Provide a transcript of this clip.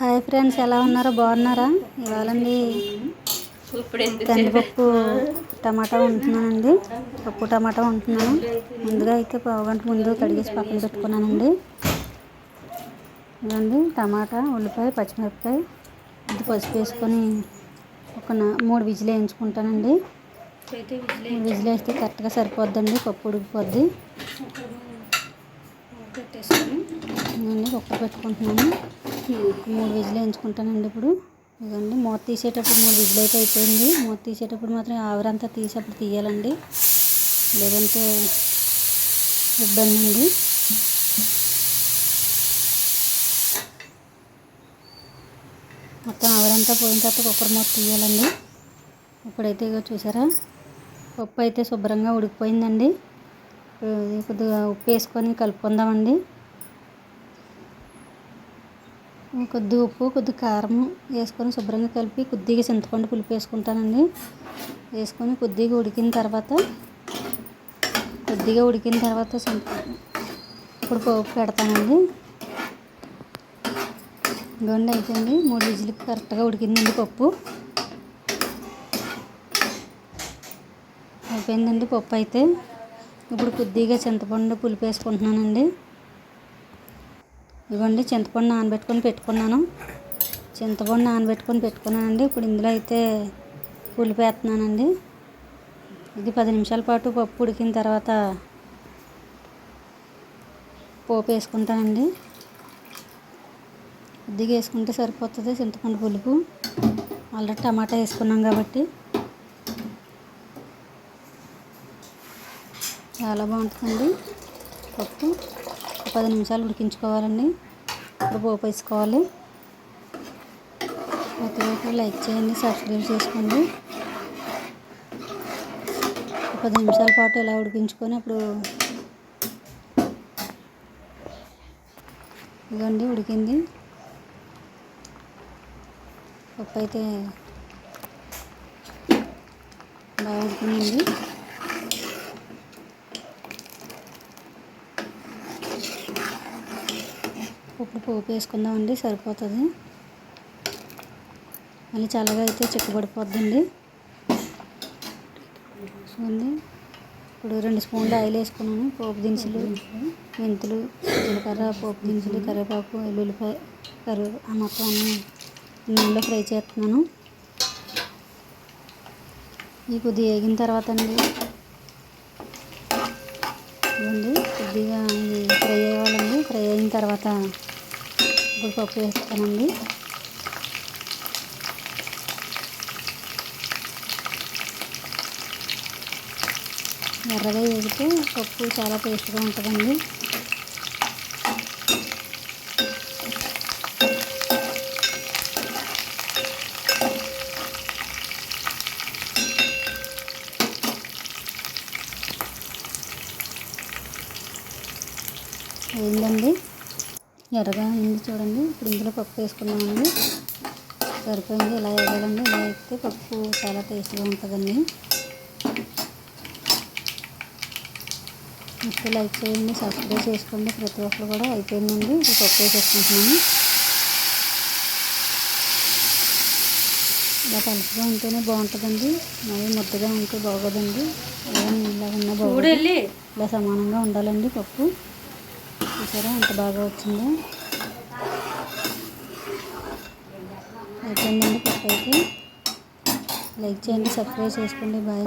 Hi friends, ఎలా ఉన్నారో బాగున్నారా? ఇవాళండి కందిపప్పు టమాటా వండుతున్నానండి. పప్పు టమాటా వండుతున్నాను. ముందుగా అయితే పావుగంట ముందు కడిగేసి పక్కన పెట్టుకున్నానండి. ఇదండి టమాటా, ఉల్లిపాయ, పచ్చిమిరపకాయ, ఇది పసుపు వేసుకొని ఒక 3 విజిల్ వేయించుకుంటానండి. విజిల్ వేస్తే కరెక్ట్గా సరిపోద్దండి, పప్పు ఉడికిపోద్ది. నేను కుక్కర్ పెట్టుకుంటున్నాను. 3 విజిల్ వేయించుకుంటానండి. ఇప్పుడు ఇదండి మూత తీసేటప్పుడు 3 విజిల్ అయితే అయిపోయింది. మూత తీసేటప్పుడు మాత్రం ఆవిరంతా తీసి అప్పుడు తీయాలండి, లేదంటే ఇబ్బంది అండి. మొత్తం ఆవిరంతా పోయిన తర్వాత కుక్కర్ మూత తీయాలండి. ఇప్పుడైతే ఇక చూసారా, పప్పు అయితే శుభ్రంగా ఉడికిపోయిందండి. కొద్దిగా ఉప్పు వేసుకొని కలుపుకుందామండి. కొద్దిగా ఉప్పు, కొద్దిగా కారం వేసుకొని శుభ్రంగా కలిపి కొద్దిగా చింతపండు పులుపు వేసుకుంటానండి. వేసుకొని కొద్దిగా ఉడికిన తర్వాత ఇప్పుడు పోపు పెడతానండి. ఇదిగోండి అయిపోయింది. 3 విజిల్కి కరెక్ట్గా ఉడికిందండి పప్పు. అయిపోయిందండి పప్పు అయితే. ఇప్పుడు కొద్దిగా చింతపండు పులుపు వేసుకుంటున్నానండి. ఇవ్వండి చింతపండు నానబెట్టుకొని పెట్టుకున్నానండి. ఇప్పుడు ఇందులో అయితే పులుపు వేస్తున్నానండి. ఇది 10 నిమిషాల పాటు పప్పు ఉడికిన తర్వాత పోపు వేసుకుంటానండి. కొద్దిగా వేసుకుంటే సరిపోతుంది చింతపండు పులుపు. ఆల్రెడీ టమాటా వేసుకున్నాం కాబట్టి చాలా బాగుంటుందండి పప్పు. 10 నిమిషాలు ఉడికించుకోవాలండి. ఇప్పుడు పోపు వేసుకోవాలి. ప్రతి ఒక్కరు లైక్ చేయండి, సబ్స్క్రైబ్ చేసుకోండి. 10 నిమిషాల పాటు ఇలా ఉడికించుకొని అప్పుడు ఇదండి ఉడికింది పప్పు అయితే బాగా ఉడికిందండి. ఇప్పుడు పోపు వేసుకుందామండి, సరిపోతుంది. మళ్ళీ చల్లగా అయితే చిక్కబడిపోద్దండి. చూడండి, ఇప్పుడు 2 స్పూన్లు ఆయిల్ వేసుకున్నాను. పోపు దినుసులు, మెంతులు, జీలకర్ర, పోపు దినుసులు, కరివేపాకు, ఎల్లుల్లిపాయ, ఆ మొత్తం అన్నీ నూనెలో ఫ్రై చేస్తున్నాను. ఈ కొద్దిగా వేగిన తర్వాత అండి ఇవ్వండి కొద్దిగా ఫ్రై అవ్వాలండి. ఫ్రై అయిన తర్వాత ఇప్పుడు పప్పు వేస్తానండి. ఎర్రగా వేగితే పప్పు చాలా టేస్ట్గా ఉంటుందండి. అయిందండి, ఎర్రగా అయింది చూడండి. ఇప్పుడు ఇందులో పప్పు వేసుకున్నామండి. సరిపోయింది. ఇలా వేయాలండి. ఇలా అయితే పప్పు చాలా టేస్ట్గా ఉంటుందండి. ఇప్పుడు లైక్ చేయండి, సబ్స్క్రైబ్ చేసుకోండి ప్రతి ఒక్కరు కూడా. అయిపోయిందండి. ఇప్పుడు పప్పు వేసేసుకుంటున్నాను. ఇలా పలుచగా ఉంటేనే బాగుంటుందండి, మరి ముద్దగా ఉంటే బాగోదండి. ఇలా ఉన్న బాగుంది. ఇలా సమానంగా ఉండాలండి పప్పు. చూసారా ఎంత బాగా వచ్చిందో. అయిపోయిందండి పప్పు అయితే. లైక్ చేయండి, సబ్స్క్రైబ్ చేసుకోండి. బాయ్.